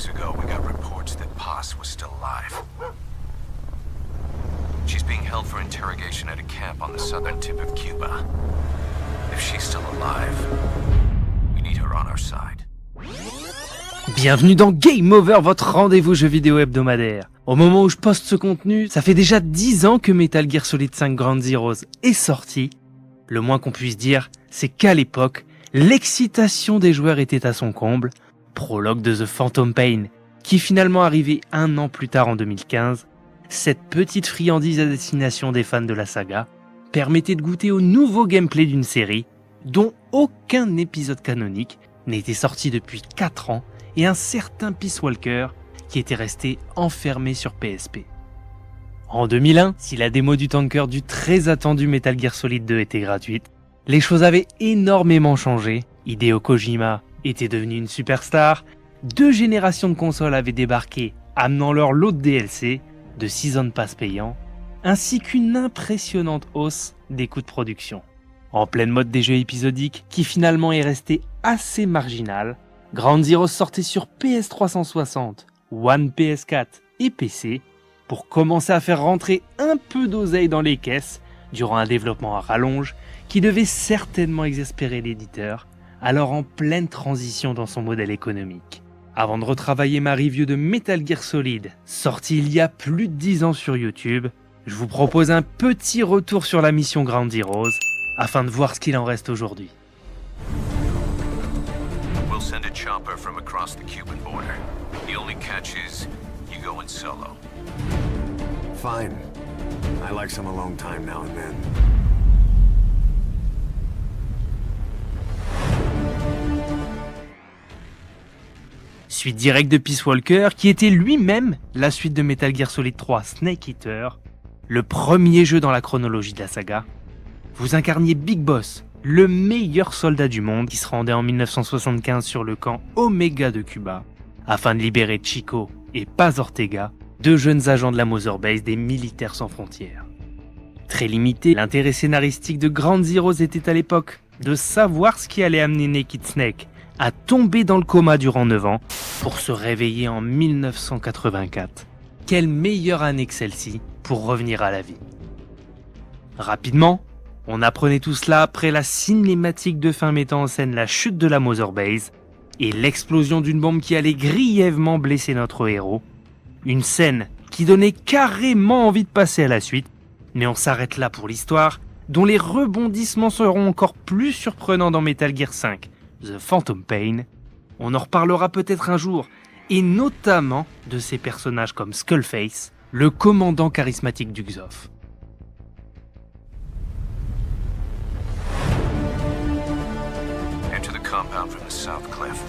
days ago, we got reports that Paz was still alive. She's being held for interrogation at a camp on the southern tip of Cuba. If she's still alive, we need her on our side. Bienvenue dans Game Over, votre rendez-vous jeu vidéo hebdomadaire. Au moment où je poste ce contenu, ça fait déjà 10 ans que Metal Gear Solid 5 Ground Zeroes est sorti. Le moins qu'on puisse dire, c'est qu'à l'époque, l'excitation des joueurs était à son comble. Prologue de The Phantom Pain, qui finalement arrivait un an plus tard en 2015, cette petite friandise à destination des fans de la saga permettait de goûter au nouveau gameplay d'une série dont aucun épisode canonique n'était sorti depuis 4 ans et un certain Peace Walker qui était resté enfermé sur PSP. En 2001, si la démo du tanker du très attendu Metal Gear Solid 2 était gratuite, les choses avaient énormément changé. Hideo Kojima était devenu une superstar, 2 générations de consoles avaient débarqué, amenant leur lot de DLC, de Season Pass payants, ainsi qu'une impressionnante hausse des coûts de production. En pleine mode des jeux épisodiques, qui finalement est resté assez marginal, Ground Zeroes sortait sur PS360, One PS4 et PC, pour commencer à faire rentrer un peu d'oseille dans les caisses, durant un développement à rallonge, qui devait certainement exaspérer l'éditeur, alors en pleine transition dans son modèle économique. Avant de retravailler ma review de Metal Gear Solid, sorti il y a plus de 10 ans sur YouTube, je vous propose un petit retour sur la mission Ground Zeroes, afin de voir ce qu'il en reste aujourd'hui. We'll send a chopper from across the Cuban border. The only catch is, you go in solo. Fine. I like some alone time now and then. Suite directe de Peace Walker, qui était lui-même la suite de Metal Gear Solid 3 Snake Eater, le premier jeu dans la chronologie de la saga. Vous incarniez Big Boss, le meilleur soldat du monde qui se rendait en 1975 sur le camp Omega de Cuba, afin de libérer Chico et Paz Ortega, 2 jeunes agents de la Mother Base des Militaires Sans Frontières. Très limité, l'intérêt scénaristique de Ground Zeroes était à l'époque de savoir ce qui allait amener Naked Snake à tomber dans le coma durant 9 ans pour se réveiller en 1984. Quelle meilleure année que celle-ci pour revenir à la vie. Rapidement, on apprenait tout cela après la cinématique de fin mettant en scène la chute de la Mother Base et l'explosion d'une bombe qui allait grièvement blesser notre héros. Une scène qui donnait carrément envie de passer à la suite, mais on s'arrête là pour l'histoire, dont les rebondissements seront encore plus surprenants dans Metal Gear 5, The Phantom Pain. On en reparlera peut-être un jour, et notamment de ces personnages comme Skullface, le commandant charismatique du XOF. Enter the compound from the south cliff.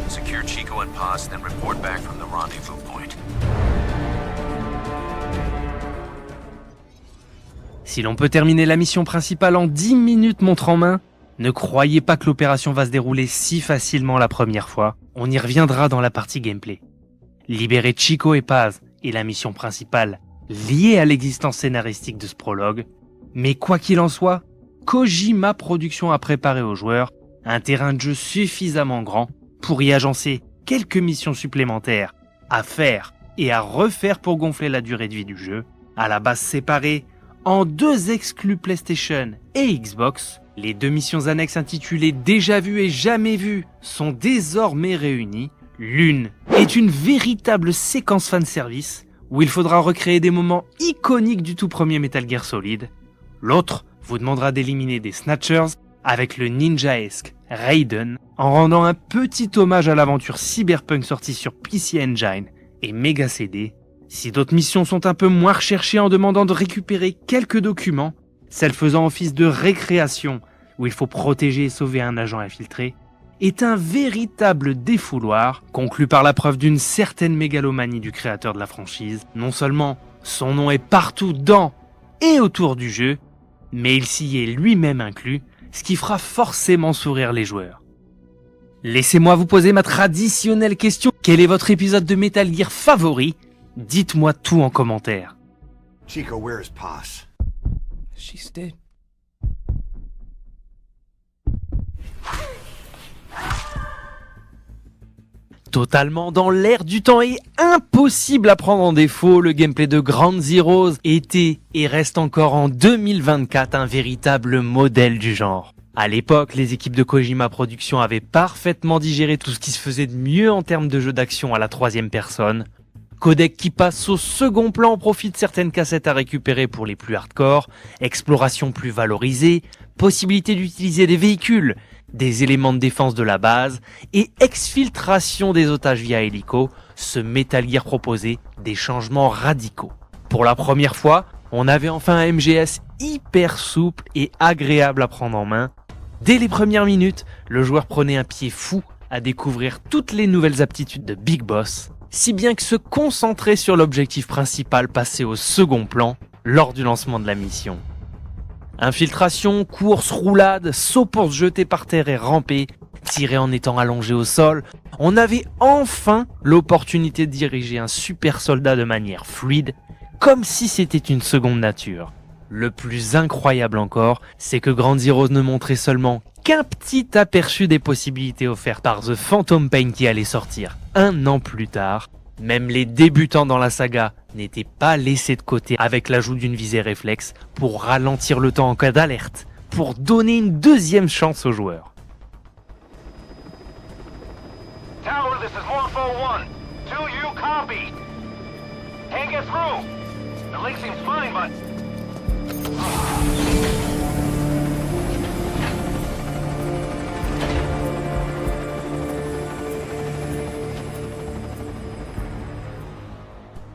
Secure Chico and Paz, then report back from the rendezvous point. Si l'on peut terminer la mission principale en 10 minutes montre en main, ne croyez pas que l'opération va se dérouler si facilement la première fois, on y reviendra dans la partie gameplay. Libérer Chico et Paz est la mission principale, liée à l'existence scénaristique de ce prologue, mais quoi qu'il en soit, Kojima Productions a préparé aux joueurs un terrain de jeu suffisamment grand pour y agencer quelques missions supplémentaires à faire et à refaire pour gonfler la durée de vie du jeu, à la base séparée en 2 exclus PlayStation et Xbox. Les 2 missions annexes intitulées Déjà vu et jamais vu sont désormais réunies. L'une est une véritable séquence fanservice où il faudra recréer des moments iconiques du tout premier Metal Gear Solid. L'autre vous demandera d'éliminer des Snatchers avec le ninja-esque Raiden en rendant un petit hommage à l'aventure cyberpunk sortie sur PC Engine et Mega CD. Si d'autres missions sont un peu moins recherchées en demandant de récupérer quelques documents, celle faisant office de récréation, où il faut protéger et sauver un agent infiltré, est un véritable défouloir, conclu par la preuve d'une certaine mégalomanie du créateur de la franchise. Non seulement son nom est partout dans et autour du jeu, mais il s'y est lui-même inclus, ce qui fera forcément sourire les joueurs. Laissez-moi vous poser ma traditionnelle question. Quel est votre épisode de Metal Gear favori ? Dites-moi tout en commentaire. Chico, where is Paz? She's dead. Totalement dans l'air du temps et impossible à prendre en défaut, le gameplay de Ground Zeroes était et reste encore en 2024 un véritable modèle du genre. À l'époque, les équipes de Kojima Productions avaient parfaitement digéré tout ce qui se faisait de mieux en termes de jeux d'action à la troisième personne. Codec qui passe au second plan, profite de certaines cassettes à récupérer pour les plus hardcore, exploration plus valorisée, possibilité d'utiliser des véhicules, des éléments de défense de la base et exfiltration des otages via hélico, ce Metal Gear proposait des changements radicaux. Pour la première fois, on avait enfin un MGS hyper souple et agréable à prendre en main. Dès les premières minutes, le joueur prenait un pied fou à découvrir toutes les nouvelles aptitudes de Big Boss, si bien que se concentrer sur l'objectif principal passait au second plan lors du lancement de la mission. Infiltration, course, roulade, saut pour se jeter par terre et ramper, tirer en étant allongé au sol, on avait enfin l'opportunité de diriger un super soldat de manière fluide, comme si c'était une seconde nature. Le plus incroyable encore, c'est que Ground Zeroes ne montrait seulement qu'un petit aperçu des possibilités offertes par The Phantom Pain qui allait sortir 1 an plus tard. Même les débutants dans la saga n'étaient pas laissés de côté avec l'ajout d'une visée réflexe pour ralentir le temps en cas d'alerte, pour donner une deuxième chance aux joueurs. Tower, this is Morpho 1. Do you copy? Can't get through. The link seems fine, but...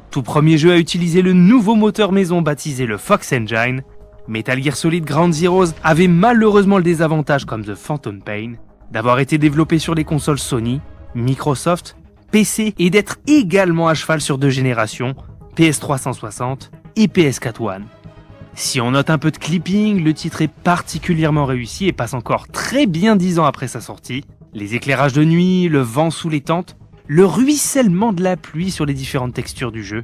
Tout premier jeu à utiliser le nouveau moteur maison baptisé le Fox Engine, Metal Gear Solid Ground Zeroes avait malheureusement le désavantage, comme The Phantom Pain, d'avoir été développé sur les consoles Sony, Microsoft, PC et d'être également à cheval sur 2 générations, PS360 et PS4 One. Si on note un peu de clipping, le titre est particulièrement réussi et passe encore très bien 10 ans après sa sortie. Les éclairages de nuit, le vent sous les tentes, le ruissellement de la pluie sur les différentes textures du jeu.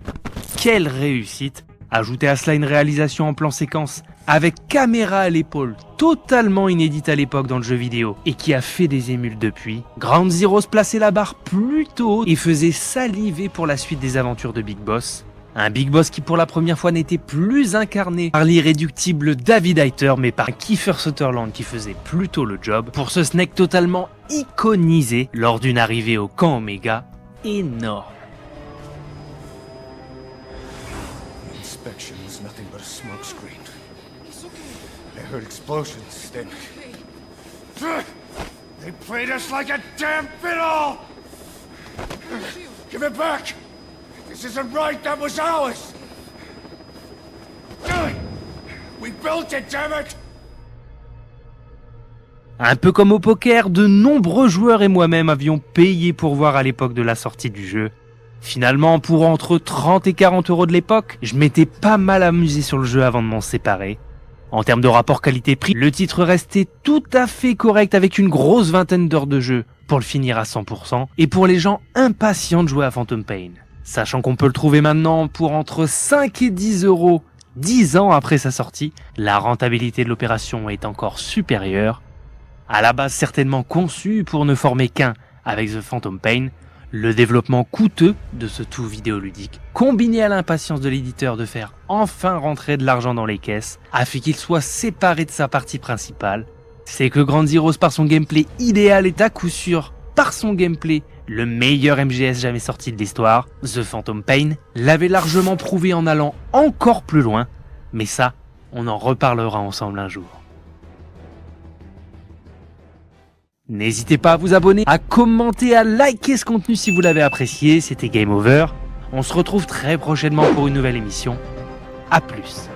Quelle réussite! Ajoutez à cela une réalisation en plan séquence avec caméra à l'épaule, totalement inédite à l'époque dans le jeu vidéo et qui a fait des émules depuis. Ground Zeroes plaçait la barre plutôt haut et faisait saliver pour la suite des aventures de Big Boss. Un Big Boss qui pour la première fois n'était plus incarné par l'irréductible David Hayter mais par Kiefer Sutherland qui faisait plutôt le job pour ce Snake totalement iconisé lors d'une arrivée au camp Omega énorme. Inspection was nothing but a smokescreen. I heard explosions, then... They played us like a damn fiddle! Give it back! This isn't right, that was ours! We built it, damn it! Un peu comme au poker, de nombreux joueurs et moi-même avions payé pour voir à l'époque de la sortie du jeu. Finalement, pour entre 30 et 40 euros de l'époque, je m'étais pas mal amusé sur le jeu avant de m'en séparer. En termes de rapport qualité-prix, le titre restait tout à fait correct avec une grosse vingtaine d'heures de jeu pour le finir à 100% et pour les gens impatients de jouer à Phantom Pain. Sachant qu'on peut le trouver maintenant pour entre 5 et 10 euros 10 ans après sa sortie, la rentabilité de l'opération est encore supérieure. À la base certainement conçu pour ne former qu'un avec The Phantom Pain, le développement coûteux de ce tout vidéoludique, combiné à l'impatience de l'éditeur de faire enfin rentrer de l'argent dans les caisses, a fait qu'il soit séparé de sa partie principale. C'est que Ground Zeroes par son gameplay idéal est à coup sûr, par son gameplay, le meilleur MGS jamais sorti de l'histoire. The Phantom Pain l'avait largement prouvé en allant encore plus loin, mais ça, on en reparlera ensemble un jour. N'hésitez pas à vous abonner, à commenter, à liker ce contenu si vous l'avez apprécié. C'était Game Over. On se retrouve très prochainement pour une nouvelle émission. A plus.